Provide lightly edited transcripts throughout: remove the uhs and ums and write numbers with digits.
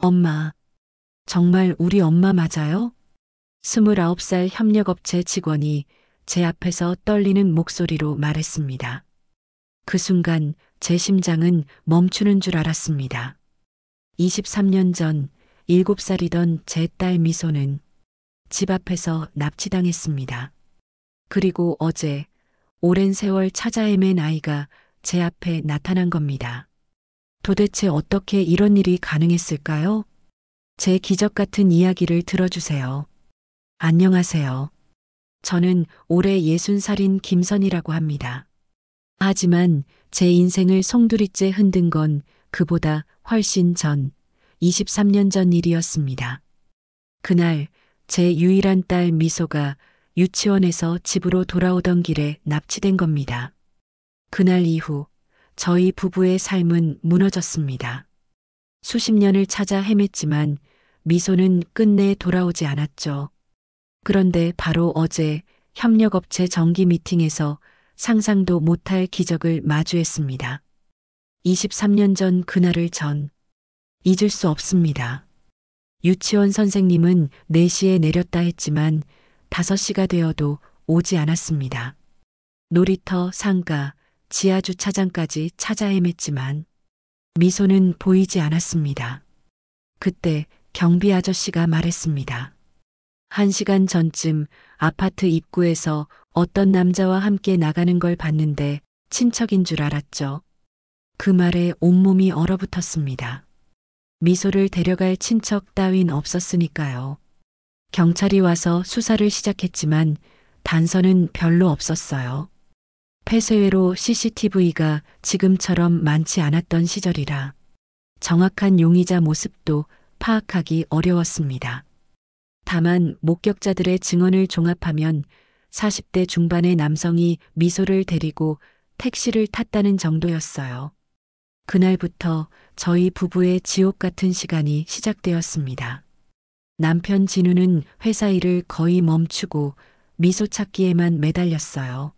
엄마, 정말 우리 엄마 맞아요? 29살 협력업체 직원이 제 앞에서 떨리는 목소리로 말했습니다. 그 순간 제 심장은 멈추는 줄 알았습니다. 23년 전 7살이던 제 딸 미소는 집 앞에서 납치당했습니다. 그리고 어제 오랜 세월 찾아 헤맨 아이가 제 앞에 나타난 겁니다. 도대체 어떻게 이런 일이 가능했을까요? 제 기적 같은 이야기를 들어주세요. 안녕하세요. 저는 올해 60살인 김선이라고 합니다. 하지만 제 인생을 송두리째 흔든 건 그보다 훨씬 전 23년 전 일이었습니다. 그날 제 유일한 딸 미소가 유치원에서 집으로 돌아오던 길에 납치된 겁니다. 그날 이후 저희 부부의 삶은 무너졌습니다. 수십 년을 찾아 헤맸지만 미소는 끝내 돌아오지 않았죠. 그런데 바로 어제 협력업체 정기 미팅에서 상상도 못할 기적을 마주했습니다. 23년 전 그날을 전 잊을 수 없습니다. 유치원 선생님은 4시에 내렸다 했지만 5시가 되어도 오지 않았습니다. 놀이터, 상가, 지하주차장까지 찾아 헤맸지만 미소는 보이지 않았습니다. 그때 경비 아저씨가 말했습니다. 1시간 전쯤 아파트 입구에서 어떤 남자와 함께 나가는 걸 봤는데 친척인 줄 알았죠. 그 말에 온몸이 얼어붙었습니다. 미소를 데려갈 친척 따윈 없었으니까요. 경찰이 와서 수사를 시작했지만 단서는 별로 없었어요. 폐쇄회로 CCTV가 지금처럼 많지 않았던 시절이라 정확한 용의자 모습도 파악하기 어려웠습니다. 다만 목격자들의 증언을 종합하면 40대 중반의 남성이 미소를 데리고 택시를 탔다는 정도였어요. 그날부터 저희 부부의 지옥 같은 시간이 시작되었습니다. 남편 진우는 회사 일을 거의 멈추고 미소 찾기에만 매달렸어요.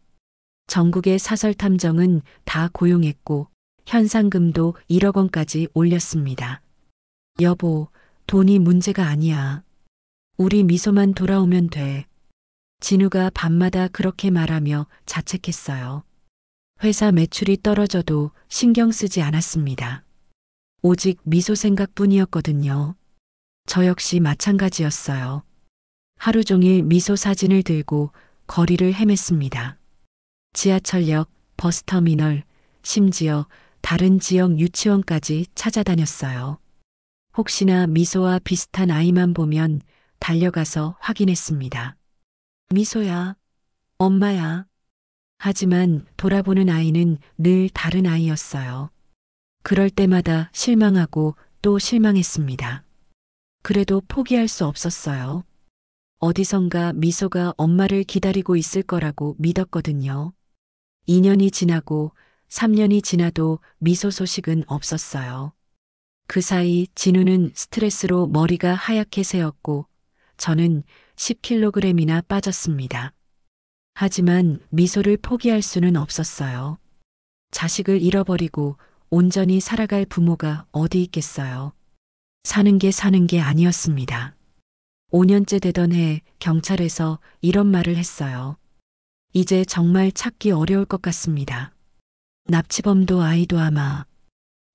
전국의 사설 탐정은 다 고용했고 현상금도 1억 원까지 올렸습니다. 여보, 돈이 문제가 아니야. 우리 미소만 돌아오면 돼. 진우가 밤마다 그렇게 말하며 자책했어요. 회사 매출이 떨어져도 신경 쓰지 않았습니다. 오직 미소 생각뿐이었거든요. 저 역시 마찬가지였어요. 하루 종일 미소 사진을 들고 거리를 헤맸습니다. 지하철역, 버스터미널, 심지어 다른 지역 유치원까지 찾아다녔어요. 혹시나 미소와 비슷한 아이만 보면 달려가서 확인했습니다. 미소야, 엄마야. 하지만 돌아보는 아이는 늘 다른 아이였어요. 그럴 때마다 실망하고 또 실망했습니다. 그래도 포기할 수 없었어요. 어디선가 미소가 엄마를 기다리고 있을 거라고 믿었거든요. 2년이 지나고 3년이 지나도 미소 소식은 없었어요. 그 사이 진우는 스트레스로 머리가 하얗게 새었고 저는 10kg이나 빠졌습니다. 하지만 미소를 포기할 수는 없었어요. 자식을 잃어버리고 온전히 살아갈 부모가 어디 있겠어요. 사는 게 아니었습니다. 5년째 되던 해 경찰에서 이런 말을 했어요. 이제 정말 찾기 어려울 것 같습니다. 납치범도 아이도 아마.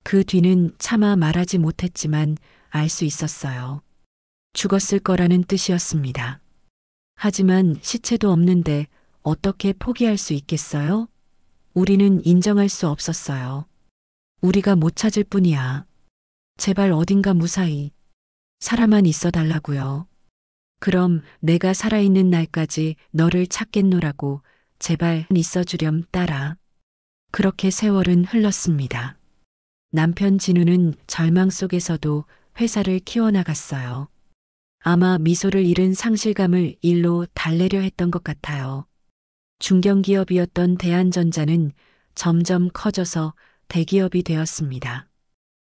그 뒤는 차마 말하지 못했지만 알 수 있었어요. 죽었을 거라는 뜻이었습니다. 하지만 시체도 없는데 어떻게 포기할 수 있겠어요? 우리는 인정할 수 없었어요. 우리가 못 찾을 뿐이야. 제발 어딘가 무사히 살아만 있어 달라고요. 그럼 내가 살아있는 날까지 너를 찾겠노라고 제발 있어주렴 딸아. 그렇게 세월은 흘렀습니다. 남편 진우는 절망 속에서도 회사를 키워나갔어요. 아마 미소를 잃은 상실감을 일로 달래려 했던 것 같아요. 중견기업이었던 대한전자는 점점 커져서 대기업이 되었습니다.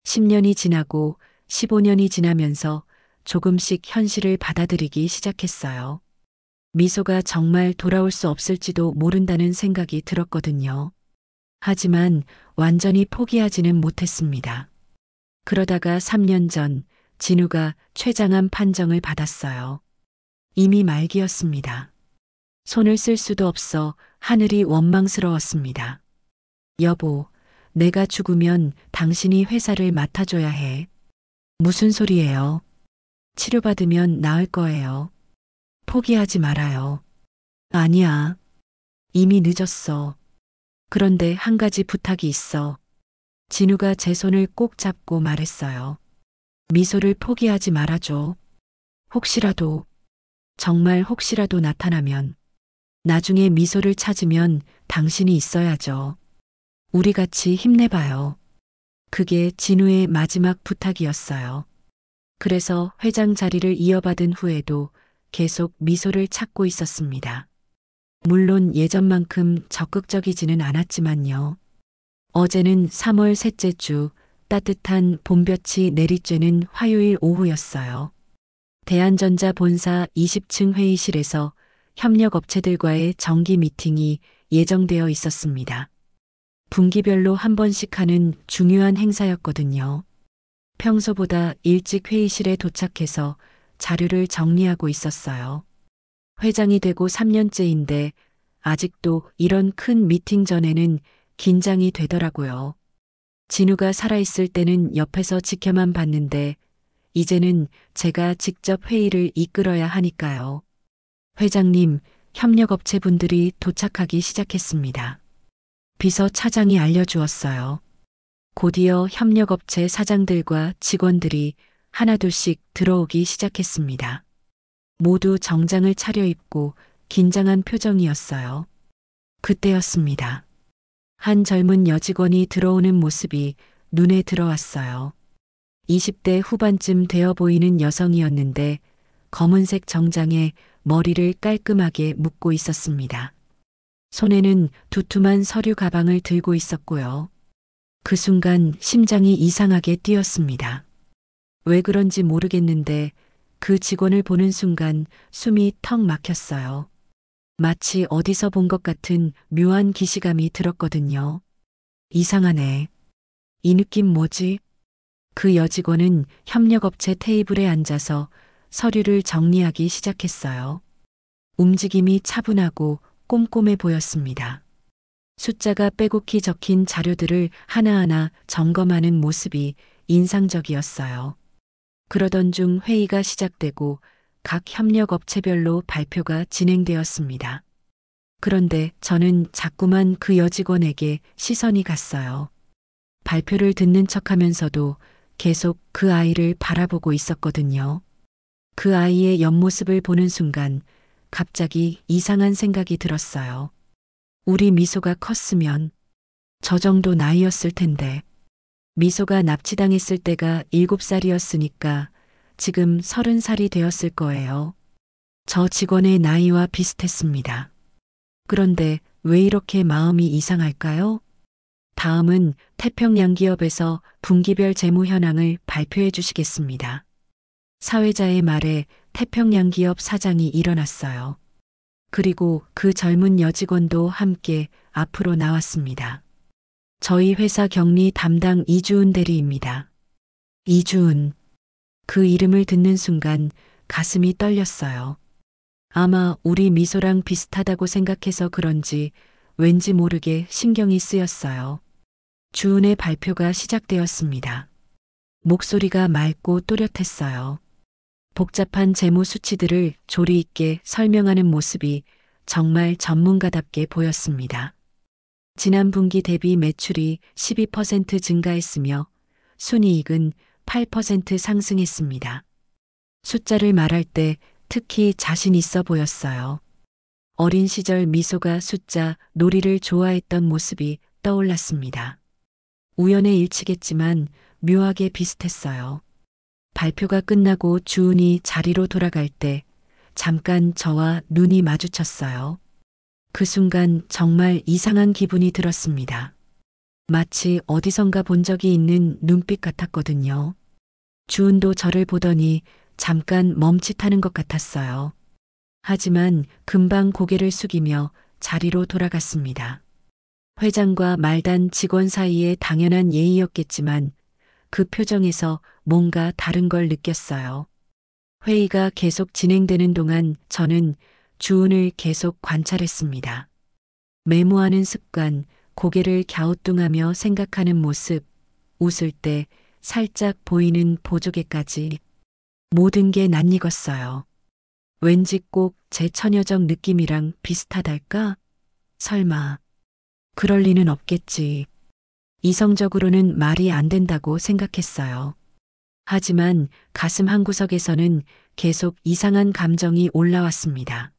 10년이 지나고 15년이 지나면서 조금씩 현실을 받아들이기 시작했어요. 미소가 정말 돌아올 수 없을지도 모른다는 생각이 들었거든요. 하지만 완전히 포기하지는 못했습니다. 그러다가 3년 전 진우가 최장한 판정을 받았어요. 이미 말기였습니다. 손을 쓸 수도 없어 하늘이 원망스러웠습니다. 여보, 내가 죽으면 당신이 회사를 맡아줘야 해. 무슨 소리예요? 치료받으면 나을 거예요. 포기하지 말아요. 아니야. 이미 늦었어. 그런데 한 가지 부탁이 있어. 진우가 제 손을 꼭 잡고 말했어요. 미소를 포기하지 말아줘. 혹시라도, 정말 혹시라도 나타나면, 나중에 미소를 찾으면 당신이 있어야죠. 우리 같이 힘내봐요. 그게 진우의 마지막 부탁이었어요. 그래서 회장 자리를 이어받은 후에도 계속 미소를 찾고 있었습니다. 물론 예전만큼 적극적이지는 않았지만요. 어제는 3월 셋째 주 따뜻한 봄볕이 내리쬐는 화요일 오후였어요. 대한전자 본사 20층 회의실에서 협력업체들과의 정기 미팅이 예정되어 있었습니다. 분기별로 한 번씩 하는 중요한 행사였거든요. 평소보다 일찍 회의실에 도착해서 자료를 정리하고 있었어요. 회장이 되고 3년째인데 아직도 이런 큰 미팅 전에는 긴장이 되더라고요. 진우가 살아있을 때는 옆에서 지켜만 봤는데 이제는 제가 직접 회의를 이끌어야 하니까요. 회장님, 협력업체 분들이 도착하기 시작했습니다. 비서 차장이 알려주었어요. 곧이어 협력업체 사장들과 직원들이 하나둘씩 들어오기 시작했습니다. 모두 정장을 차려입고 긴장한 표정이었어요. 그때였습니다. 한 젊은 여직원이 들어오는 모습이 눈에 들어왔어요. 20대 후반쯤 되어 보이는 여성이었는데 검은색 정장에 머리를 깔끔하게 묶고 있었습니다. 손에는 두툼한 서류 가방을 들고 있었고요. 그 순간 심장이 이상하게 뛰었습니다. 왜 그런지 모르겠는데 그 직원을 보는 순간 숨이 턱 막혔어요. 마치 어디서 본 것 같은 묘한 기시감이 들었거든요. 이상하네. 이 느낌 뭐지? 그 여직원은 협력업체 테이블에 앉아서 서류를 정리하기 시작했어요. 움직임이 차분하고 꼼꼼해 보였습니다. 숫자가 빼곡히 적힌 자료들을 하나하나 점검하는 모습이 인상적이었어요. 그러던 중 회의가 시작되고 각 협력업체별로 발표가 진행되었습니다. 그런데 저는 자꾸만 그 여직원에게 시선이 갔어요. 발표를 듣는 척하면서도 계속 그 아이를 바라보고 있었거든요. 그 아이의 옆모습을 보는 순간 갑자기 이상한 생각이 들었어요. 우리 미소가 컸으면 저 정도 나이였을 텐데. 미소가 납치당했을 때가 7살이었으니까 지금 30살이 되었을 거예요. 저 직원의 나이와 비슷했습니다. 그런데 왜 이렇게 마음이 이상할까요? 다음은 태평양 기업에서 분기별 재무 현황을 발표해 주시겠습니다. 사회자의 말에 태평양 기업 사장이 일어났어요. 그리고 그 젊은 여직원도 함께 앞으로 나왔습니다. 저희 회사 격리 담당 이주은 대리입니다. 이주은. 그 이름을 듣는 순간 가슴이 떨렸어요. 아마 우리 미소랑 비슷하다고 생각해서 그런지 왠지 모르게 신경이 쓰였어요. 주은의 발표가 시작되었습니다. 목소리가 맑고 또렷했어요. 복잡한 재무 수치들을 조리 있게 설명하는 모습이 정말 전문가답게 보였습니다. 지난 분기 대비 매출이 12% 증가했으며 순이익은 8% 상승했습니다. 숫자를 말할 때 특히 자신 있어 보였어요. 어린 시절 미소가 숫자 놀이를 좋아했던 모습이 떠올랐습니다. 우연의 일치겠지만 묘하게 비슷했어요. 발표가 끝나고 주은이 자리로 돌아갈 때 잠깐 저와 눈이 마주쳤어요. 그 순간 정말 이상한 기분이 들었습니다. 마치 어디선가 본 적이 있는 눈빛 같았거든요. 주은도 저를 보더니 잠깐 멈칫하는 것 같았어요. 하지만 금방 고개를 숙이며 자리로 돌아갔습니다. 회장과 말단 직원 사이의 당연한 예의였겠지만 그 표정에서 뭔가 다른 걸 느꼈어요. 회의가 계속 진행되는 동안 저는 주은을 계속 관찰했습니다. 메모하는 습관, 고개를 갸우뚱하며 생각하는 모습, 웃을 때 살짝 보이는 보조개까지 모든 게 낯익었어요. 왠지 꼭 제 처녀적 느낌이랑 비슷하달까? 설마 그럴 리는 없겠지. 이성적으로는 말이 안 된다고 생각했어요. 하지만 가슴 한구석에서는 계속 이상한 감정이 올라왔습니다.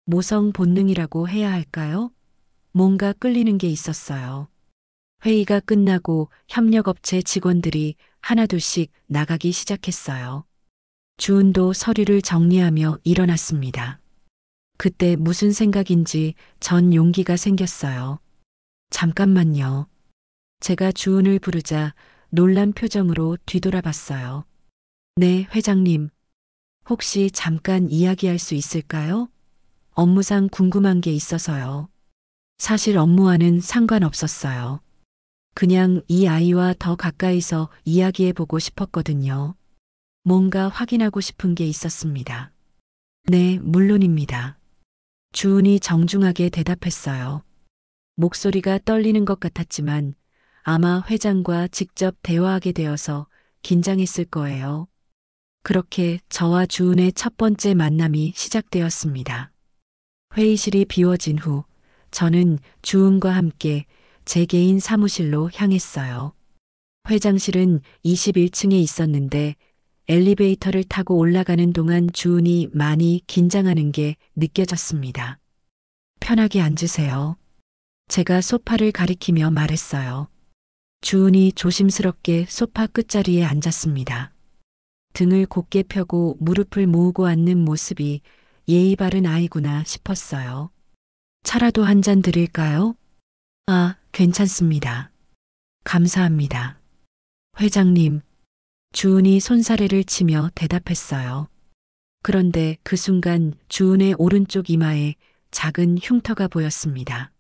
모성 본능이라고 해야 할까요? 뭔가 끌리는 게 있었어요. 회의가 끝나고 협력업체 직원들이 하나둘씩 나가기 시작했어요. 주은도 서류를 정리하며 일어났습니다. 그때 무슨 생각인지 전 용기가 생겼어요. 잠깐만요. 제가 주은을 부르자 놀란 표정으로 뒤돌아봤어요. 네, 회장님. 혹시 잠깐 이야기할 수 있을까요? 업무상 궁금한 게 있어서요. 사실 업무와는 상관없었어요. 그냥 이 아이와 더 가까이서 이야기해보고 싶었거든요. 뭔가 확인하고 싶은 게 있었습니다. 네, 물론입니다. 주은이 정중하게 대답했어요. 목소리가 떨리는 것 같았지만 아마 회장과 직접 대화하게 되어서 긴장했을 거예요. 그렇게 저와 주은의 첫 번째 만남이 시작되었습니다. 회의실이 비워진 후 저는 주은과 함께 제 개인 사무실로 향했어요. 회장실은 21층에 있었는데 엘리베이터를 타고 올라가는 동안 주은이 많이 긴장하는 게 느껴졌습니다. 편하게 앉으세요. 제가 소파를 가리키며 말했어요. 주은이 조심스럽게 소파 끝자리에 앉았습니다. 등을 곧게 펴고 무릎을 모으고 앉는 모습이 예의 바른 아이구나 싶었어요. 차라도 한 잔 드릴까요? 아, 괜찮습니다. 감사합니다. 회장님, 주은이 손사래를 치며 대답했어요. 그런데 그 순간 주은의 오른쪽 이마에 작은 흉터가 보였습니다.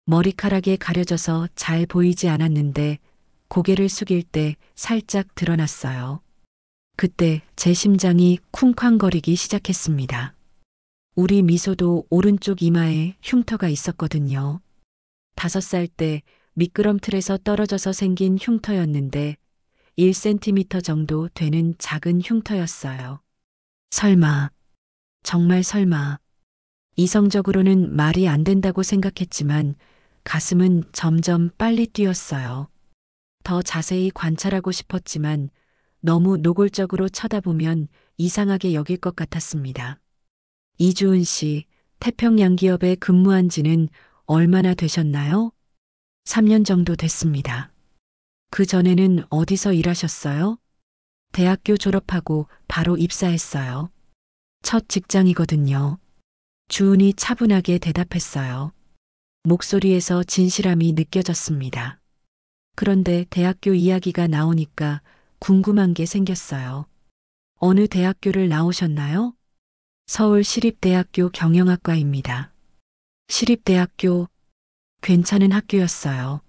머리카락에 가려져서 잘 보이지 않았는데 고개를 숙일 때 살짝 드러났어요. 그때 제 심장이 쿵쾅거리기 시작했습니다. 우리 미소도 오른쪽 이마에 흉터가 있었거든요. 5살 때 미끄럼틀에서 떨어져서 생긴 흉터였는데 1cm 정도 되는 작은 흉터였어요. 설마, 정말 설마. 이성적으로는 말이 안 된다고 생각했지만 가슴은 점점 빨리 뛰었어요. 더 자세히 관찰하고 싶었지만 너무 노골적으로 쳐다보면 이상하게 여길 것 같았습니다. 이주은 씨, 태평양 기업에 근무한 지는 얼마나 되셨나요? 3년 정도 됐습니다. 그 전에는 어디서 일하셨어요? 대학교 졸업하고 바로 입사했어요. 첫 직장이거든요. 주은이 차분하게 대답했어요. 목소리에서 진실함이 느껴졌습니다. 그런데 대학교 이야기가 나오니까 궁금한 게 생겼어요. 어느 대학교를 나오셨나요? 서울시립대학교 경영학과입니다. 시립대학교, 괜찮은 학교였어요.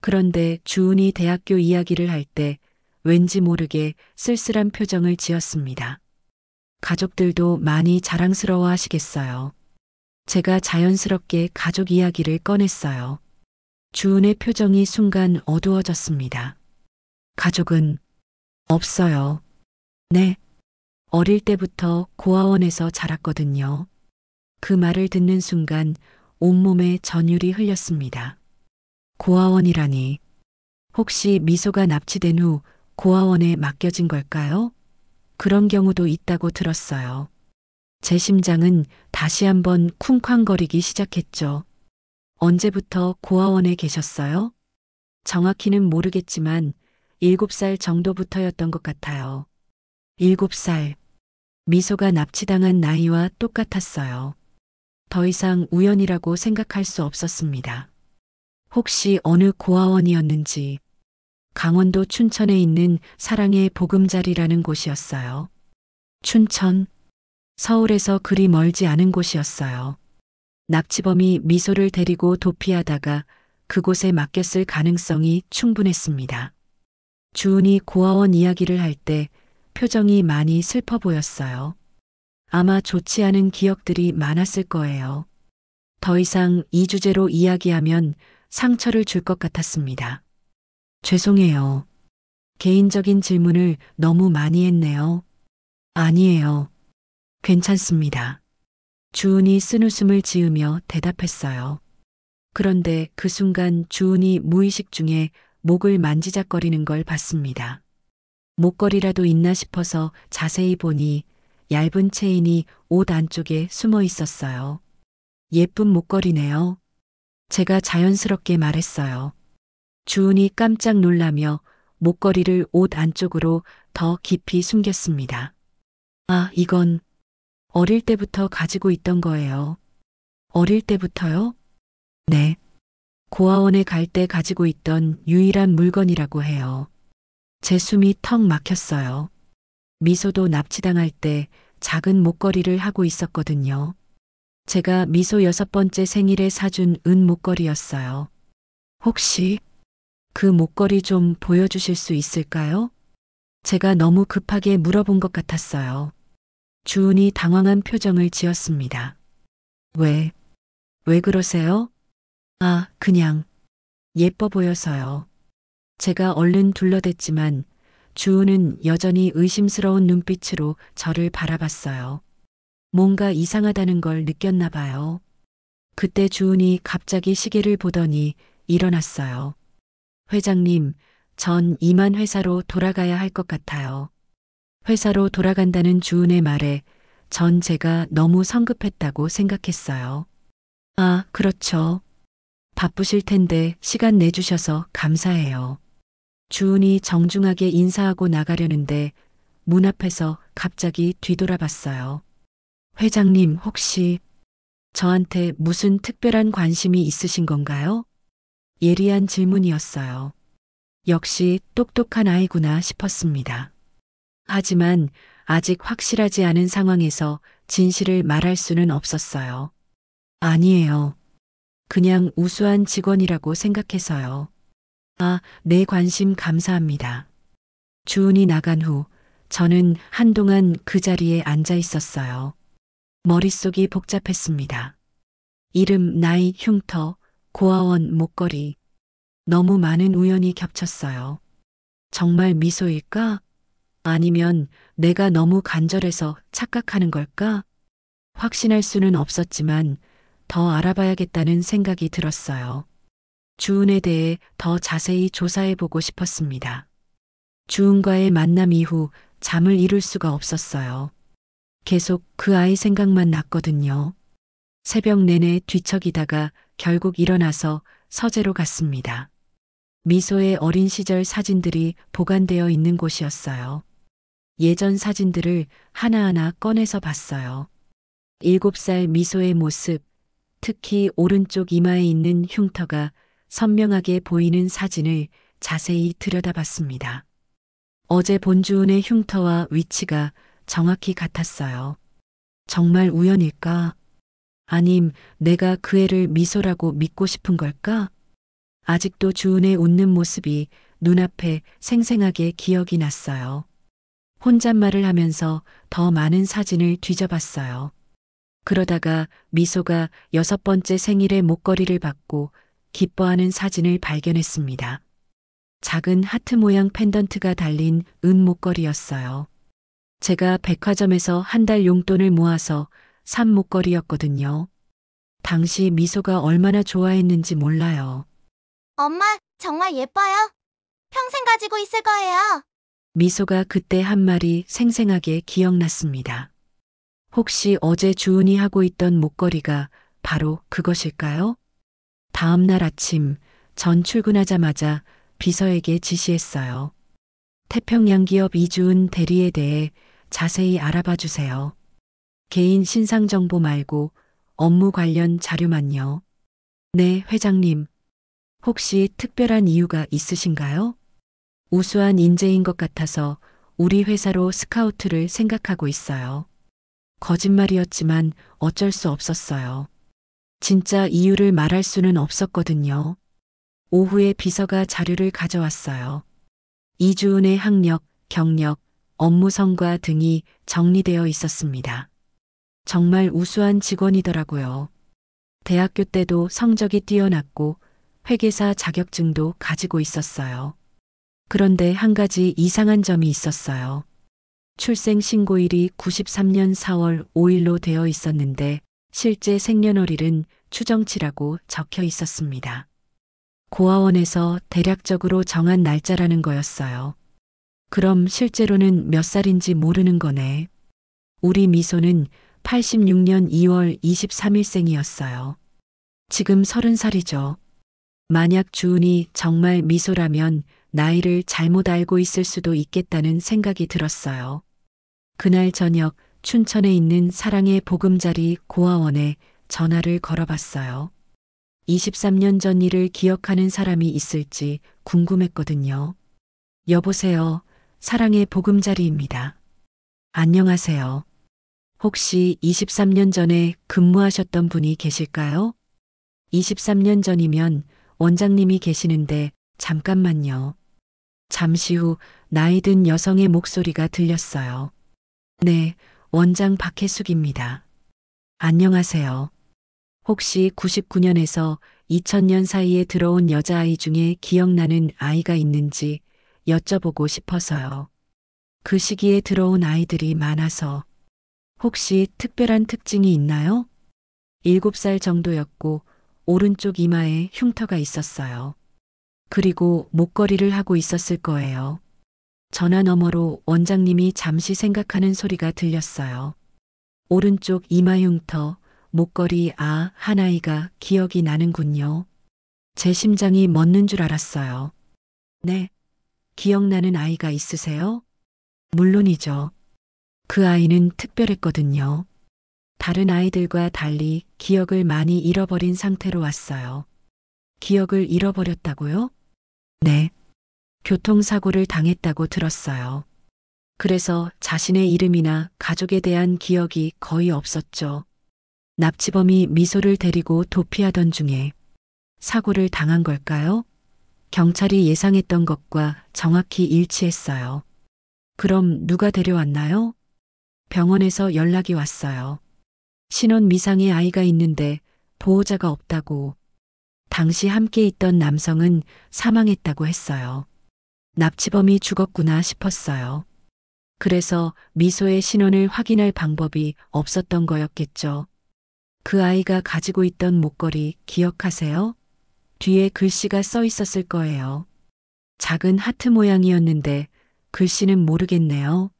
그런데 주은이 대학교 이야기를 할 때 왠지 모르게 쓸쓸한 표정을 지었습니다. 가족들도 많이 자랑스러워 하시겠어요. 제가 자연스럽게 가족 이야기를 꺼냈어요. 주은의 표정이 순간 어두워졌습니다. 가족은 없어요. 네. 어릴 때부터 고아원에서 자랐거든요. 그 말을 듣는 순간 온몸에 전율이 흘렸습니다. 고아원이라니. 혹시 미소가 납치된 후 고아원에 맡겨진 걸까요? 그런 경우도 있다고 들었어요. 제 심장은 다시 한번 쿵쾅거리기 시작했죠. 언제부터 고아원에 계셨어요? 정확히는 모르겠지만 7살 정도부터였던 것 같아요. 7살. 미소가 납치당한 나이와 똑같았어요. 더 이상 우연이라고 생각할 수 없었습니다. 혹시 어느 고아원이었는지. 강원도 춘천에 있는 사랑의 보금자리라는 곳이었어요. 춘천. 서울에서 그리 멀지 않은 곳이었어요. 납치범이 미소를 데리고 도피하다가 그곳에 맡겼을 가능성이 충분했습니다. 주은이 고아원 이야기를 할 때 표정이 많이 슬퍼 보였어요. 아마 좋지 않은 기억들이 많았을 거예요. 더 이상 이 주제로 이야기하면 상처를 줄 것 같았습니다. 죄송해요. 개인적인 질문을 너무 많이 했네요. 아니에요. 괜찮습니다. 주은이 쓴웃음을 지으며 대답했어요. 그런데 그 순간 주은이 무의식 중에 목을 만지작거리는 걸 봤습니다. 목걸이라도 있나 싶어서 자세히 보니 얇은 체인이 옷 안쪽에 숨어 있었어요. 예쁜 목걸이네요. 제가 자연스럽게 말했어요. 주은이 깜짝 놀라며 목걸이를 옷 안쪽으로 더 깊이 숨겼습니다. 아, 이건 어릴 때부터 가지고 있던 거예요. 어릴 때부터요? 네. 고아원에 갈 때 가지고 있던 유일한 물건이라고 해요. 제 숨이 턱 막혔어요. 미소도 납치당할 때 작은 목걸이를 하고 있었거든요. 제가 미소 6번째 생일에 사준 은 목걸이였어요. 혹시 그 목걸이 좀 보여주실 수 있을까요? 제가 너무 급하게 물어본 것 같았어요. 주은이 당황한 표정을 지었습니다. 왜? 왜 그러세요? 아, 그냥 예뻐 보여서요. 제가 얼른 둘러댔지만 주은은 여전히 의심스러운 눈빛으로 저를 바라봤어요. 뭔가 이상하다는 걸 느꼈나 봐요. 그때 주은이 갑자기 시계를 보더니 일어났어요. 회장님, 전 이만 회사로 돌아가야 할 것 같아요. 회사로 돌아간다는 주은의 말에 전 제가 너무 성급했다고 생각했어요. 아, 그렇죠. 바쁘실 텐데 시간 내주셔서 감사해요. 주은이 정중하게 인사하고 나가려는데 문 앞에서 갑자기 뒤돌아봤어요. 회장님, 혹시 저한테 무슨 특별한 관심이 있으신 건가요? 예리한 질문이었어요. 역시 똑똑한 아이구나 싶었습니다. 하지만 아직 확실하지 않은 상황에서 진실을 말할 수는 없었어요. 아니에요. 그냥 우수한 직원이라고 생각해서요. 아, 내 관심 감사합니다. 주은이 나간 후 저는 한동안 그 자리에 앉아 있었어요. 머릿속이 복잡했습니다. 이름, 나이, 흉터, 고아원, 목걸이. 너무 많은 우연이 겹쳤어요. 정말 미소일까? 아니면 내가 너무 간절해서 착각하는 걸까? 확신할 수는 없었지만 더 알아봐야겠다는 생각이 들었어요. 주은에 대해 더 자세히 조사해 보고 싶었습니다. 주은과의 만남 이후 잠을 이룰 수가 없었어요. 계속 그 아이 생각만 났거든요. 새벽 내내 뒤척이다가 결국 일어나서 서재로 갔습니다. 미소의 어린 시절 사진들이 보관되어 있는 곳이었어요. 예전 사진들을 하나하나 꺼내서 봤어요. 7살 미소의 모습, 특히 오른쪽 이마에 있는 흉터가 선명하게 보이는 사진을 자세히 들여다봤습니다. 어제 본주은의 흉터와 위치가 정확히 같았어요. 정말 우연일까? 아님 내가 그 애를 미소라고 믿고 싶은 걸까? 아직도 주은의 웃는 모습이 눈앞에 생생하게 기억이 났어요. 혼잣말을 하면서 더 많은 사진을 뒤져봤어요. 그러다가 미소가 6번째 생일의 목걸이를 받고 기뻐하는 사진을 발견했습니다. 작은 하트 모양 펜던트가 달린 은 목걸이였어요. 제가 백화점에서 한 달 용돈을 모아서 산 목걸이였거든요. 당시 미소가 얼마나 좋아했는지 몰라요. 엄마, 정말 예뻐요. 평생 가지고 있을 거예요. 미소가 그때 한 말이 생생하게 기억났습니다. 혹시 어제 주은이 하고 있던 목걸이가 바로 그것일까요? 다음 날 아침 전 출근하자마자 비서에게 지시했어요. 태평양 기업 이주은 대리에 대해 자세히 알아봐 주세요. 개인 신상 정보 말고 업무 관련 자료만요. 네, 회장님. 혹시 특별한 이유가 있으신가요? 우수한 인재인 것 같아서 우리 회사로 스카우트를 생각하고 있어요. 거짓말이었지만 어쩔 수 없었어요. 진짜 이유를 말할 수는 없었거든요. 오후에 비서가 자료를 가져왔어요. 이주은의 학력, 경력, 업무성과 등이 정리되어 있었습니다. 정말 우수한 직원이더라고요. 대학교 때도 성적이 뛰어났고 회계사 자격증도 가지고 있었어요. 그런데 한 가지 이상한 점이 있었어요. 출생 신고일이 93년 4월 5일로 되어 있었는데 실제 생년월일은 추정치라고 적혀 있었습니다. 고아원에서 대략적으로 정한 날짜라는 거였어요. 그럼 실제로는 몇 살인지 모르는 거네. 우리 미소는 86년 2월 23일생이었어요. 지금 30살이죠. 만약 주은이 정말 미소라면 나이를 잘못 알고 있을 수도 있겠다는 생각이 들었어요. 그날 저녁 춘천에 있는 사랑의 보금자리 고아원에 전화를 걸어봤어요. 23년 전 일을 기억하는 사람이 있을지 궁금했거든요. 여보세요. 사랑의 보금자리입니다. 안녕하세요. 혹시 23년 전에 근무하셨던 분이 계실까요? 23년 전이면 원장님이 계시는데 잠깐만요. 잠시 후 나이 든 여성의 목소리가 들렸어요. 네, 원장 박혜숙입니다. 안녕하세요. 혹시 99년에서 2000년 사이에 들어온 여자아이 중에 기억나는 아이가 있는지 여쭤보고 싶어서요. 그 시기에 들어온 아이들이 많아서 혹시 특별한 특징이 있나요? 7살 정도였고 오른쪽 이마에 흉터가 있었어요. 그리고 목걸이를 하고 있었을 거예요. 전화 너머로 원장님이 잠시 생각하는 소리가 들렸어요. 오른쪽 이마 흉터, 목걸이 한 아이가 기억이 나는군요. 제 심장이 멎는 줄 알았어요. 네, 기억나는 아이가 있으세요? 물론이죠. 그 아이는 특별했거든요. 다른 아이들과 달리 기억을 많이 잃어버린 상태로 왔어요. 기억을 잃어버렸다고요? 네. 교통사고를 당했다고 들었어요. 그래서 자신의 이름이나 가족에 대한 기억이 거의 없었죠. 납치범이 미소를 데리고 도피하던 중에 사고를 당한 걸까요? 경찰이 예상했던 것과 정확히 일치했어요. 그럼 누가 데려왔나요? 병원에서 연락이 왔어요. 신원 미상의 아이가 있는데 보호자가 없다고. 당시 함께 있던 남성은 사망했다고 했어요. 납치범이 죽었구나 싶었어요. 그래서 미소의 신원을 확인할 방법이 없었던 거였겠죠. 그 아이가 가지고 있던 목걸이 기억하세요? 뒤에 글씨가 써 있었을 거예요. 작은 하트 모양이었는데 글씨는 모르겠네요.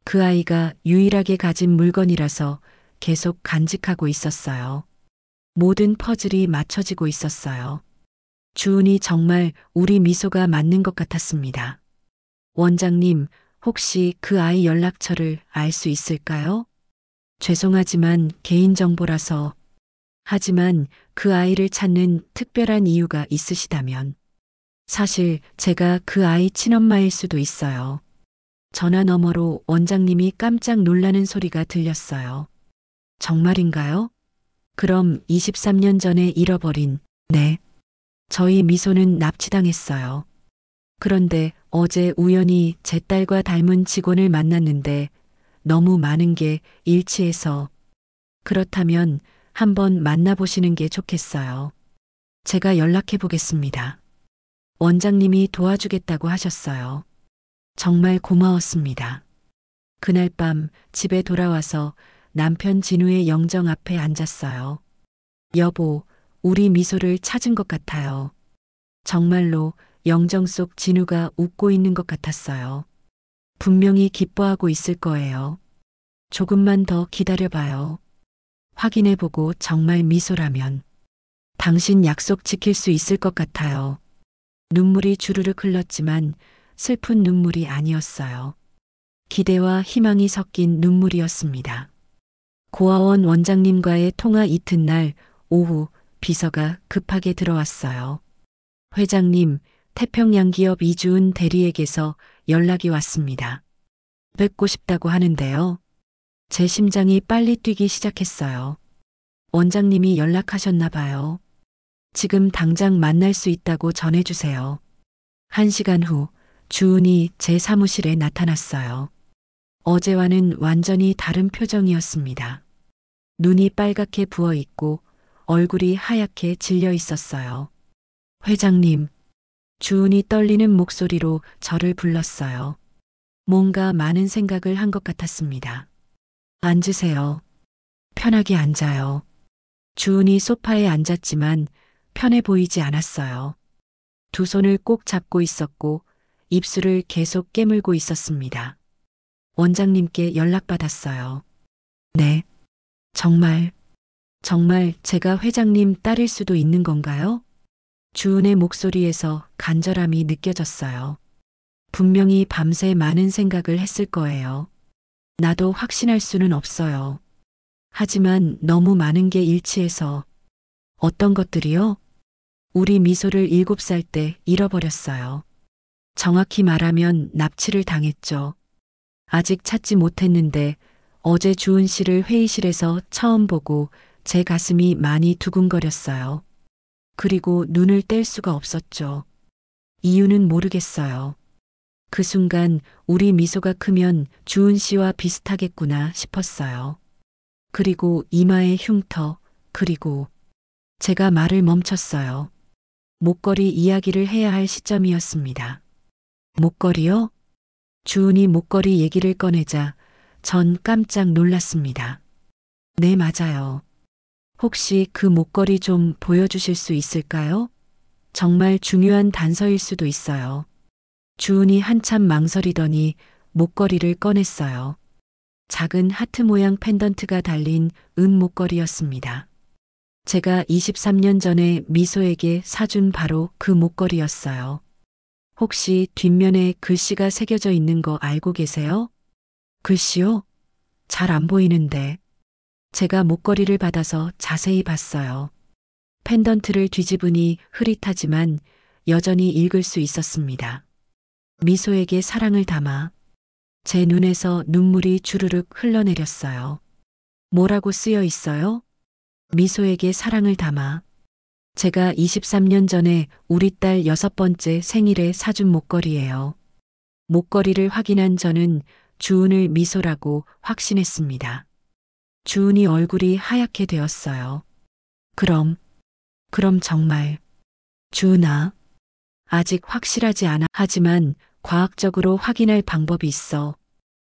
그 아이가 유일하게 가진 물건이라서 계속 간직하고 있었어요. 모든 퍼즐이 맞춰지고 있었어요. 주은이 정말 우리 미소가 맞는 것 같았습니다. 원장님, 혹시 그 아이 연락처를 알 수 있을까요? 죄송하지만 개인정보라서. 하지만 그 아이를 찾는 특별한 이유가 있으시다면. 사실 제가 그 아이 친엄마일 수도 있어요. 전화 너머로 원장님이 깜짝 놀라는 소리가 들렸어요. 정말인가요? 그럼 23년 전에 잃어버린, 네. 저희 미소는 납치당했어요. 그런데 어제 우연히 제 딸과 닮은 직원을 만났는데 너무 많은 게 일치해서 그렇다면 한번 만나보시는 게 좋겠어요. 제가 연락해 보겠습니다. 원장님이 도와주겠다고 하셨어요. 정말 고마웠습니다. 그날 밤 집에 돌아와서 남편 진우의 영정 앞에 앉았어요. 여보, 우리 미소를 찾은 것 같아요. 정말로 영정 속 진우가 웃고 있는 것 같았어요. 분명히 기뻐하고 있을 거예요. 조금만 더 기다려봐요. 확인해보고 정말 미소라면 당신 약속 지킬 수 있을 것 같아요. 눈물이 주르륵 흘렀지만 슬픈 눈물이 아니었어요. 기대와 희망이 섞인 눈물이었습니다. 고아원 원장님과의 통화 이튿날 오후 비서가 급하게 들어왔어요. 회장님, 태평양기업 이주은 대리에게서 연락이 왔습니다. 뵙고 싶다고 하는데요. 제 심장이 빨리 뛰기 시작했어요. 원장님이 연락하셨나 봐요. 지금 당장 만날 수 있다고 전해주세요. 1시간 후 주은이 제 사무실에 나타났어요. 어제와는 완전히 다른 표정이었습니다. 눈이 빨갛게 부어 있고 얼굴이 하얗게 질려 있었어요. 회장님, 주은이 떨리는 목소리로 저를 불렀어요. 뭔가 많은 생각을 한 것 같았습니다. 앉으세요. 편하게 앉아요. 주은이 소파에 앉았지만 편해 보이지 않았어요. 두 손을 꼭 잡고 있었고 입술을 계속 깨물고 있었습니다. 원장님께 연락받았어요. 네. 정말 제가 회장님 딸일 수도 있는 건가요? 주은의 목소리에서 간절함이 느껴졌어요. 분명히 밤새 많은 생각을 했을 거예요. 나도 확신할 수는 없어요. 하지만 너무 많은 게 일치해서. 어떤 것들이요? 우리 미소를 7살 때 잃어버렸어요. 정확히 말하면 납치를 당했죠. 아직 찾지 못했는데 어제 주은 씨를 회의실에서 처음 보고 제 가슴이 많이 두근거렸어요. 그리고 눈을 뗄 수가 없었죠. 이유는 모르겠어요. 그 순간 우리 미소가 크면 주은 씨와 비슷하겠구나 싶었어요. 그리고 이마의 흉터, 그리고 제가 말을 멈췄어요. 목걸이 이야기를 해야 할 시점이었습니다. 목걸이요? 주은이 목걸이 얘기를 꺼내자 전 깜짝 놀랐습니다. 네, 맞아요. 혹시 그 목걸이 좀 보여주실 수 있을까요? 정말 중요한 단서일 수도 있어요. 주은이 한참 망설이더니 목걸이를 꺼냈어요. 작은 하트 모양 펜던트가 달린 은 목걸이였습니다. 제가 23년 전에 미소에게 사준 바로 그 목걸이였어요. 혹시 뒷면에 글씨가 새겨져 있는 거 알고 계세요? 글씨요? 잘 안 보이는데. 제가 목걸이를 받아서 자세히 봤어요. 펜던트를 뒤집으니 흐릿하지만 여전히 읽을 수 있었습니다. 미소에게 사랑을 담아. 제 눈에서 눈물이 주르륵 흘러내렸어요. 뭐라고 쓰여 있어요? 미소에게 사랑을 담아. 제가 23년 전에 우리 딸 6번째 생일에 사준 목걸이예요. 목걸이를 확인한 저는 주은을 미소라고 확신했습니다. 주은이 얼굴이 하얗게 되었어요. 그럼 정말. 주은아, 아직 확실하지 않아. 하지만 과학적으로 확인할 방법이 있어.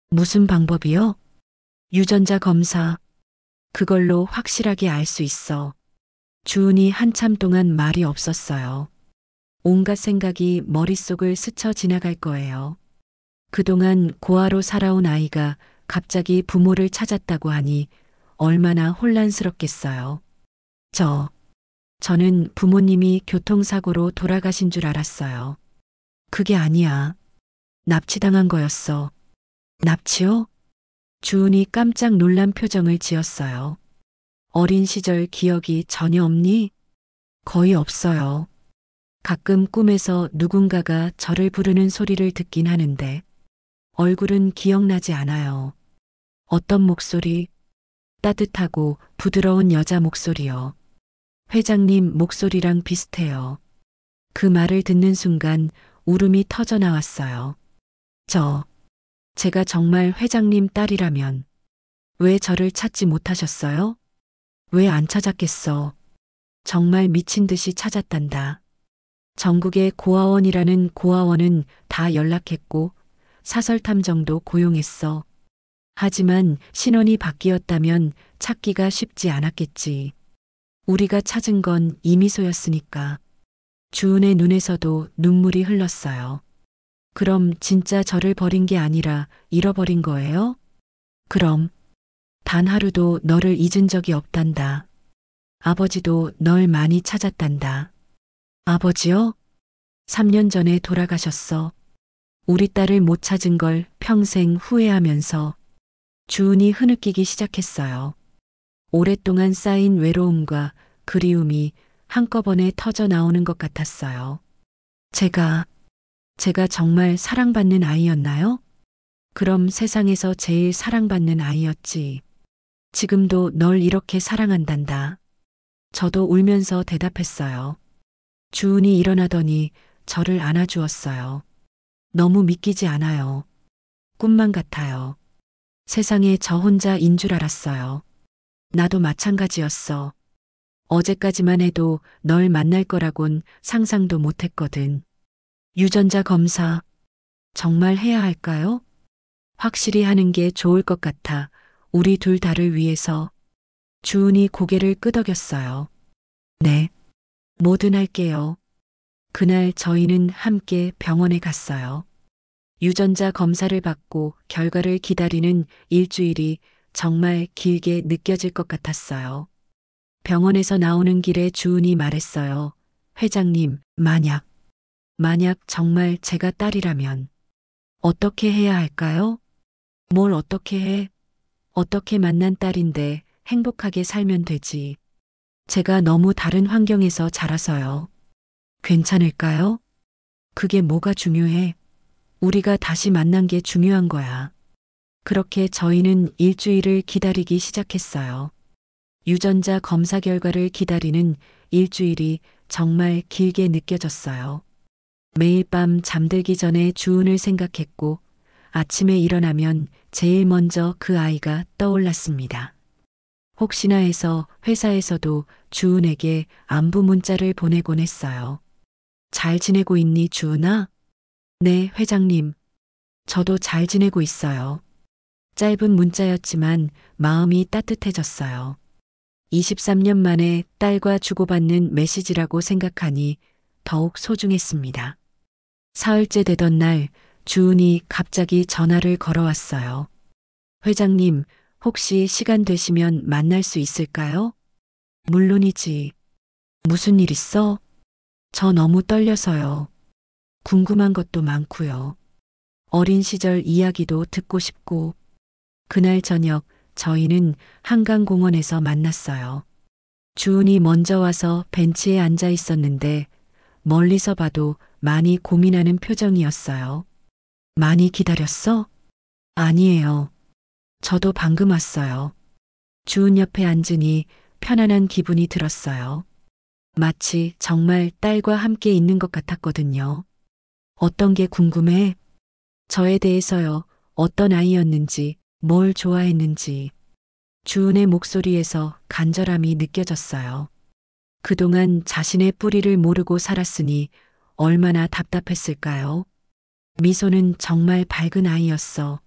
무슨 방법이요? 유전자 검사. 그걸로 확실하게 알 수 있어. 주은이 한참 동안 말이 없었어요. 온갖 생각이 머릿속을 스쳐 지나갈 거예요. 그동안 고아로 살아온 아이가 갑자기 부모를 찾았다고 하니 얼마나 혼란스럽겠어요. 저는 부모님이 교통사고로 돌아가신 줄 알았어요. 그게 아니야. 납치당한 거였어. 납치요? 주은이 깜짝 놀란 표정을 지었어요. 어린 시절 기억이 전혀 없니? 거의 없어요. 가끔 꿈에서 누군가가 저를 부르는 소리를 듣긴 하는데 얼굴은 기억나지 않아요. 어떤 목소리? 따뜻하고 부드러운 여자 목소리요. 회장님 목소리랑 비슷해요. 그 말을 듣는 순간 울음이 터져 나왔어요. 제가 정말 회장님 딸이라면 왜 저를 찾지 못하셨어요? 왜 안 찾았겠어? 정말 미친 듯이 찾았단다. 전국의 고아원이라는 고아원은 다 연락했고 사설탐정도 고용했어. 하지만 신원이 바뀌었다면 찾기가 쉽지 않았겠지. 우리가 찾은 건 이미소였으니까. 주은의 눈에서도 눈물이 흘렀어요. 그럼 진짜 저를 버린 게 아니라 잃어버린 거예요? 그럼 단 하루도 너를 잊은 적이 없단다. 아버지도 널 많이 찾았단다. 아버지요? 3년 전에 돌아가셨어. 우리 딸을 못 찾은 걸 평생 후회하면서. 주은이 흐느끼기 시작했어요. 오랫동안 쌓인 외로움과 그리움이 한꺼번에 터져 나오는 것 같았어요. 제가 정말 사랑받는 아이였나요? 그럼 세상에서 제일 사랑받는 아이였지. 지금도 널 이렇게 사랑한단다. 저도 울면서 대답했어요. 주은이 일어나더니 저를 안아주었어요. 너무 믿기지 않아요. 꿈만 같아요. 세상에 저 혼자인 줄 알았어요. 나도 마찬가지였어. 어제까지만 해도 널 만날 거라곤 상상도 못 했거든. 유전자 검사, 정말 해야 할까요? 확실히 하는 게 좋을 것 같아. 우리 둘 다를 위해서. 주은이 고개를 끄덕였어요. 네, 뭐든 할게요. 그날 저희는 함께 병원에 갔어요. 유전자 검사를 받고 결과를 기다리는 일주일이 정말 길게 느껴질 것 같았어요. 병원에서 나오는 길에 주은이 말했어요. 회장님, 만약 정말 제가 딸이라면 어떻게 해야 할까요? 뭘 어떻게 해? 어떻게 만난 딸인데 행복하게 살면 되지. 제가 너무 다른 환경에서 자라서요. 괜찮을까요? 그게 뭐가 중요해? 우리가 다시 만난 게 중요한 거야. 그렇게 저희는 일주일을 기다리기 시작했어요. 유전자 검사 결과를 기다리는 일주일이 정말 길게 느껴졌어요. 매일 밤 잠들기 전에 주은을 생각했고 아침에 일어나면 제일 먼저 그 아이가 떠올랐습니다. 혹시나 해서 회사에서도 주은에게 안부 문자를 보내곤 했어요. 잘 지내고 있니, 주은아? 네, 회장님. 저도 잘 지내고 있어요. 짧은 문자였지만 마음이 따뜻해졌어요. 23년 만에 딸과 주고받는 메시지라고 생각하니 더욱 소중했습니다. 사흘째 되던 날 주은이 갑자기 전화를 걸어왔어요. 회장님, 혹시 시간 되시면 만날 수 있을까요? 물론이지. 무슨 일 있어? 저 너무 떨려서요. 궁금한 것도 많고요. 어린 시절 이야기도 듣고 싶고. 그날 저녁 저희는 한강공원에서 만났어요. 주은이 먼저 와서 벤치에 앉아 있었는데 멀리서 봐도 많이 고민하는 표정이었어요. 많이 기다렸어? 아니에요. 저도 방금 왔어요. 주은 옆에 앉으니 편안한 기분이 들었어요. 마치 정말 딸과 함께 있는 것 같았거든요. 어떤 게 궁금해? 저에 대해서요. 어떤 아이였는지, 뭘 좋아했는지. 주은의 목소리에서 간절함이 느껴졌어요. 그동안 자신의 뿌리를 모르고 살았으니 얼마나 답답했을까요? 미소는 정말 밝은 아이였어.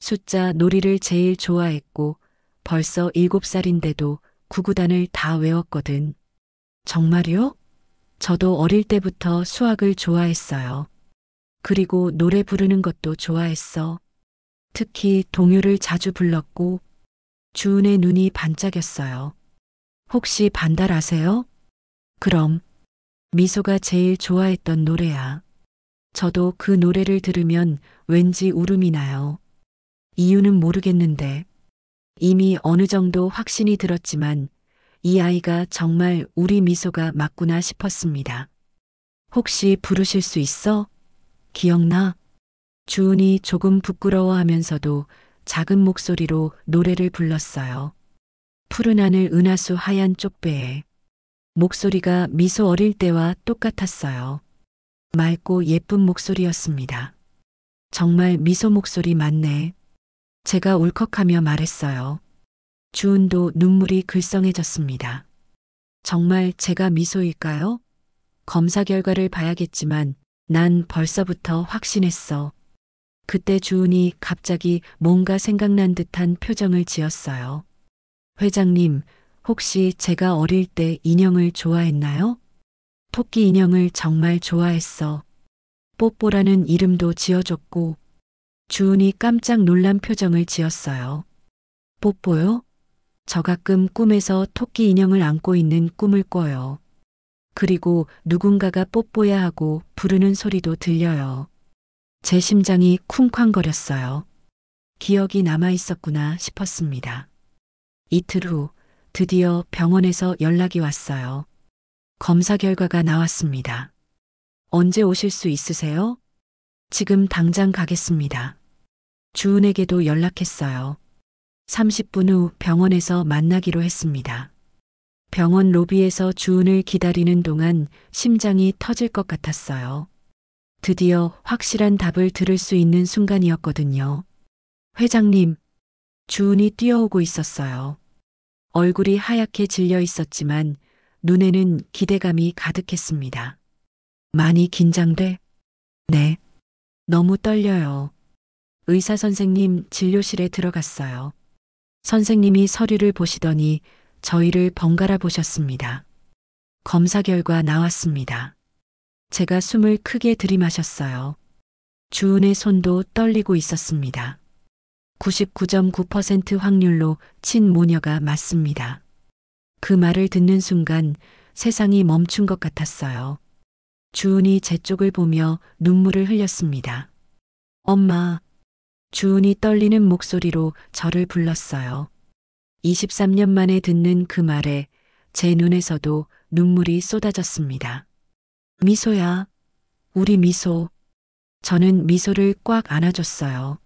숫자 놀이를 제일 좋아했고 벌써 7살인데도 구구단을 다 외웠거든. 정말요? 저도 어릴 때부터 수학을 좋아했어요. 그리고 노래 부르는 것도 좋아했어. 특히 동요를 자주 불렀고 주은의 눈이 반짝였어요. 혹시 반달 아세요? 그럼 미소가 제일 좋아했던 노래야. 저도 그 노래를 들으면 왠지 울음이 나요. 이유는 모르겠는데 이미 어느 정도 확신이 들었지만 이 아이가 정말 우리 미소가 맞구나 싶었습니다. 혹시 부르실 수 있어? 기억나? 주은이 조금 부끄러워하면서도 작은 목소리로 노래를 불렀어요. 푸른 하늘 은하수 하얀 쪽배에. 목소리가 미소 어릴 때와 똑같았어요. 맑고 예쁜 목소리였습니다. 정말 미소 목소리 맞네. 제가 울컥하며 말했어요. 주은도 눈물이 글썽해졌습니다. 정말 제가 미소일까요? 검사 결과를 봐야겠지만 난 벌써부터 확신했어. 그때 주은이 갑자기 뭔가 생각난 듯한 표정을 지었어요. 회장님, 혹시 제가 어릴 때 인형을 좋아했나요? 토끼 인형을 정말 좋아했어. 뽀뽀라는 이름도 지어줬고. 주은이 깜짝 놀란 표정을 지었어요. 뽀뽀요? 저 가끔 꿈에서 토끼 인형을 안고 있는 꿈을 꿔요. 그리고 누군가가 뽀뽀야 하고 부르는 소리도 들려요. 제 심장이 쿵쾅거렸어요. 기억이 남아 있었구나 싶었습니다. 이틀 후 드디어 병원에서 연락이 왔어요. 검사 결과가 나왔습니다. 언제 오실 수 있으세요? 지금 당장 가겠습니다. 주은에게도 연락했어요. 30분 후 병원에서 만나기로 했습니다. 병원 로비에서 주은을 기다리는 동안 심장이 터질 것 같았어요. 드디어 확실한 답을 들을 수 있는 순간이었거든요. 회장님, 주은이 뛰어오고 있었어요. 얼굴이 하얗게 질려 있었지만 눈에는 기대감이 가득했습니다. 많이 긴장돼? 네. 너무 떨려요. 의사 선생님 진료실에 들어갔어요. 선생님이 서류를 보시더니 저희를 번갈아 보셨습니다. 검사 결과 나왔습니다. 제가 숨을 크게 들이마셨어요. 주은의 손도 떨리고 있었습니다. 99.9% 확률로 친모녀가 맞습니다. 그 말을 듣는 순간 세상이 멈춘 것 같았어요. 주은이 제 쪽을 보며 눈물을 흘렸습니다. 엄마. 주은이 떨리는 목소리로 저를 불렀어요. 23년 만에 듣는 그 말에 제 눈에서도 눈물이 쏟아졌습니다. 미소야. 우리 미소. 저는 미소를 꽉 안아줬어요.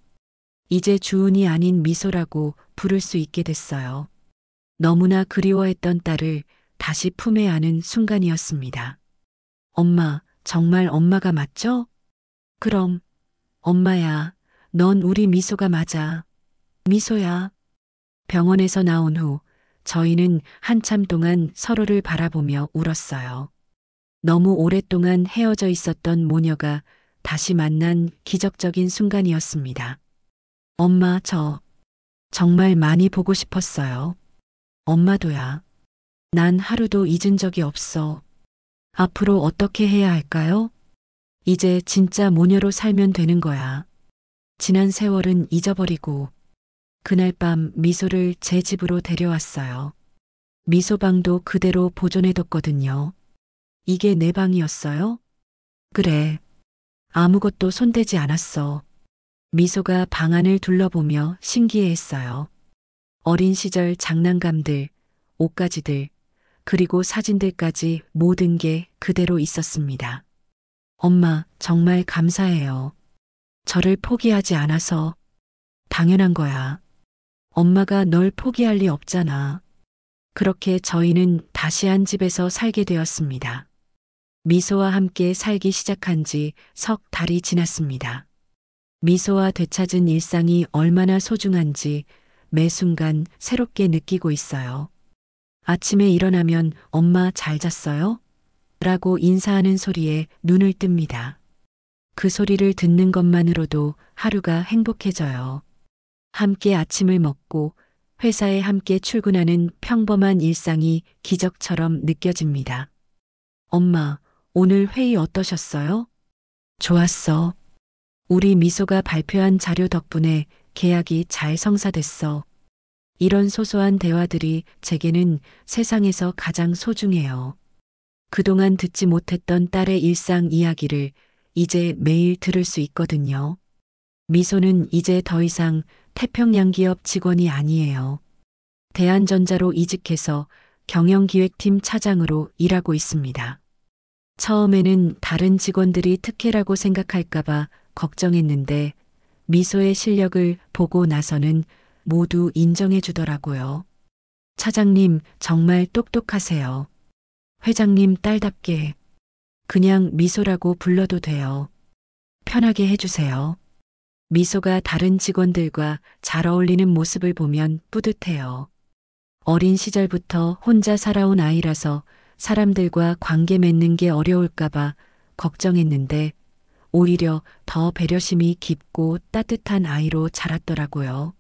이제 주은이 아닌 미소라고 부를 수 있게 됐어요. 너무나 그리워했던 딸을 다시 품에 안은 순간이었습니다. 엄마, 정말 엄마가 맞죠? 그럼, 엄마야, 넌 우리 미소가 맞아. 미소야. 병원에서 나온 후 저희는 한참 동안 서로를 바라보며 울었어요. 너무 오랫동안 헤어져 있었던 모녀가 다시 만난 기적적인 순간이었습니다. 엄마, 저 정말 많이 보고 싶었어요. 엄마도야. 난 하루도 잊은 적이 없어. 앞으로 어떻게 해야 할까요? 이제 진짜 모녀로 살면 되는 거야. 지난 세월은 잊어버리고 그날 밤 미소를 제 집으로 데려왔어요. 미소방도 그대로 보존해뒀거든요. 이게 내 방이었어요? 그래. 아무것도 손대지 않았어. 미소가 방 안을 둘러보며 신기해했어요. 어린 시절 장난감들, 옷가지들, 그리고 사진들까지 모든 게 그대로 있었습니다. 엄마, 정말 감사해요. 저를 포기하지 않아서. 당연한 거야. 엄마가 널 포기할 리 없잖아. 그렇게 저희는 다시 한 집에서 살게 되었습니다. 미소와 함께 살기 시작한 지 석 달이 지났습니다. 미소와 되찾은 일상이 얼마나 소중한지 매 순간 새롭게 느끼고 있어요. 아침에 일어나면 엄마 잘 잤어요? 라고 인사하는 소리에 눈을 뜹니다. 그 소리를 듣는 것만으로도 하루가 행복해져요. 함께 아침을 먹고 회사에 함께 출근하는 평범한 일상이 기적처럼 느껴집니다. 엄마, 오늘 회의 어떠셨어요? 좋았어. 우리 미소가 발표한 자료 덕분에 계약이 잘 성사됐어. 이런 소소한 대화들이 제게는 세상에서 가장 소중해요. 그동안 듣지 못했던 딸의 일상 이야기를 이제 매일 들을 수 있거든요. 미소는 이제 더 이상 태평양 기업 직원이 아니에요. 대한전자로 이직해서 경영기획팀 차장으로 일하고 있습니다. 처음에는 다른 직원들이 특혜라고 생각할까봐 걱정했는데 미소의 실력을 보고 나서는 모두 인정해 주더라고요. 차장님, 정말 똑똑하세요. 회장님 딸답게. 그냥 미소라고 불러도 돼요. 편하게 해주세요. 미소가 다른 직원들과 잘 어울리는 모습을 보면 뿌듯해요. 어린 시절부터 혼자 살아온 아이라서 사람들과 관계 맺는 게 어려울까봐 걱정했는데 오히려 더 배려심이 깊고 따뜻한 아이로 자랐더라고요.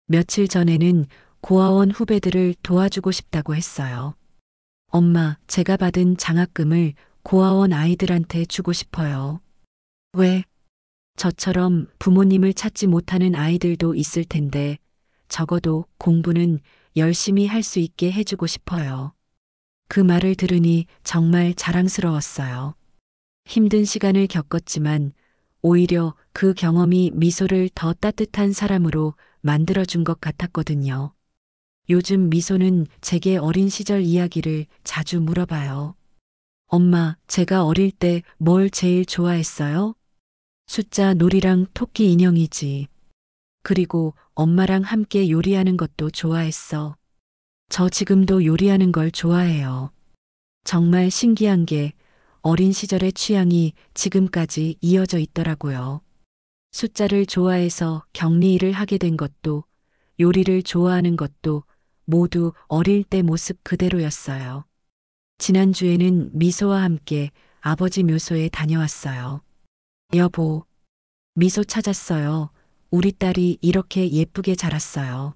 며칠 전에는 고아원 후배들을 도와주고 싶다고 했어요. 엄마, 제가 받은 장학금을 고아원 아이들한테 주고 싶어요. 왜? 저처럼 부모님을 찾지 못하는 아이들도 있을 텐데 적어도 공부는 열심히 할 수 있게 해주고 싶어요. 그 말을 들으니 정말 자랑스러웠어요. 힘든 시간을 겪었지만 오히려 그 경험이 미소를 더 따뜻한 사람으로 만들어준 것 같았거든요. 요즘 미소는 제게 어린 시절 이야기를 자주 물어봐요. 엄마, 제가 어릴 때 뭘 제일 좋아했어요? 숫자 놀이랑 토끼 인형이지. 그리고 엄마랑 함께 요리하는 것도 좋아했어. 저 지금도 요리하는 걸 좋아해요. 정말 신기한 게 어린 시절의 취향이 지금까지 이어져 있더라고요. 숫자를 좋아해서 격리일을 하게 된 것도, 요리를 좋아하는 것도 모두 어릴 때 모습 그대로였어요. 지난주에는 미소와 함께 아버지 묘소에 다녀왔어요. 여보, 미소 찾았어요. 우리 딸이 이렇게 예쁘게 자랐어요.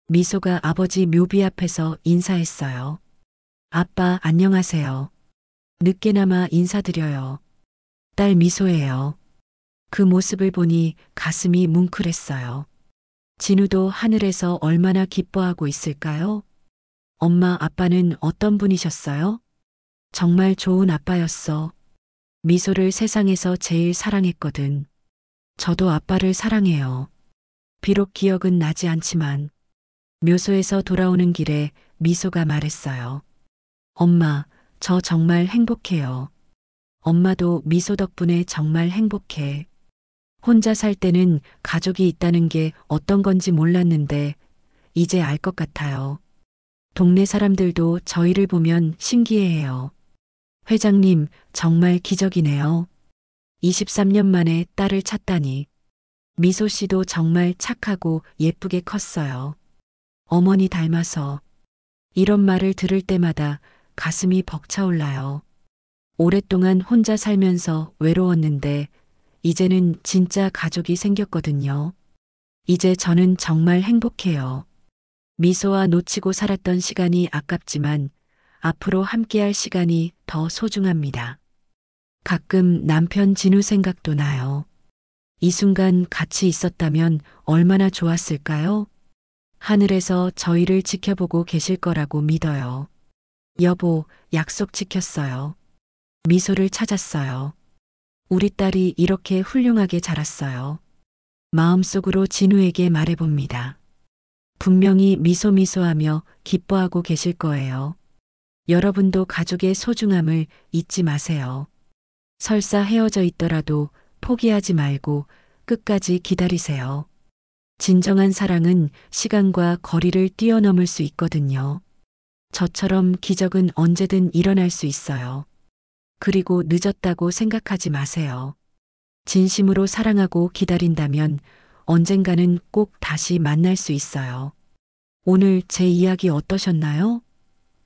미소가 아버지 묘비 앞에서 인사했어요. 아빠, 안녕하세요. 늦게나마 인사드려요. 딸 미소예요. 그 모습을 보니 가슴이 뭉클했어요. 진우도 하늘에서 얼마나 기뻐하고 있을까요? 엄마, 아빠는 어떤 분이셨어요? 정말 좋은 아빠였어. 미소를 세상에서 제일 사랑했거든. 저도 아빠를 사랑해요. 비록 기억은 나지 않지만. 묘소에서 돌아오는 길에 미소가 말했어요. 엄마, 저 정말 행복해요. 엄마도 미소 덕분에 정말 행복해. 혼자 살 때는 가족이 있다는 게 어떤 건지 몰랐는데 이제 알 것 같아요. 동네 사람들도 저희를 보면 신기해해요. 회장님, 정말 기적이네요. 23년 만에 딸을 찾다니. 미소 씨도 정말 착하고 예쁘게 컸어요. 어머니 닮아서. 이런 말을 들을 때마다 가슴이 벅차올라요. 오랫동안 혼자 살면서 외로웠는데 이제는 진짜 가족이 생겼거든요. 이제 저는 정말 행복해요. 미소와 놓치고 살았던 시간이 아깝지만 앞으로 함께할 시간이 더 소중합니다. 가끔 남편 진우 생각도 나요. 이 순간 같이 있었다면 얼마나 좋았을까요? 하늘에서 저희를 지켜보고 계실 거라고 믿어요. 여보, 약속 지켰어요. 미소를 찾았어요. 우리 딸이 이렇게 훌륭하게 자랐어요. 마음속으로 진우에게 말해봅니다. 분명히 미소하며 기뻐하고 계실 거예요. 여러분도 가족의 소중함을 잊지 마세요. 설사 헤어져 있더라도 포기하지 말고 끝까지 기다리세요. 진정한 사랑은 시간과 거리를 뛰어넘을 수 있거든요. 저처럼 기적은 언제든 일어날 수 있어요. 그리고 늦었다고 생각하지 마세요. 진심으로 사랑하고 기다린다면 언젠가는 꼭 다시 만날 수 있어요. 오늘 제 이야기 어떠셨나요?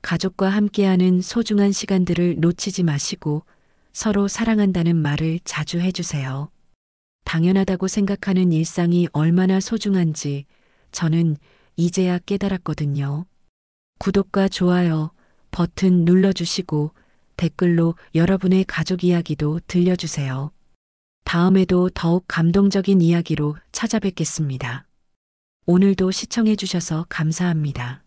가족과 함께하는 소중한 시간들을 놓치지 마시고 서로 사랑한다는 말을 자주 해주세요. 당연하다고 생각하는 일상이 얼마나 소중한지 저는 이제야 깨달았거든요. 구독과 좋아요 버튼 눌러주시고 댓글로 여러분의 가족 이야기도 들려주세요. 다음에도 더욱 감동적인 이야기로 찾아뵙겠습니다. 오늘도 시청해주셔서 감사합니다.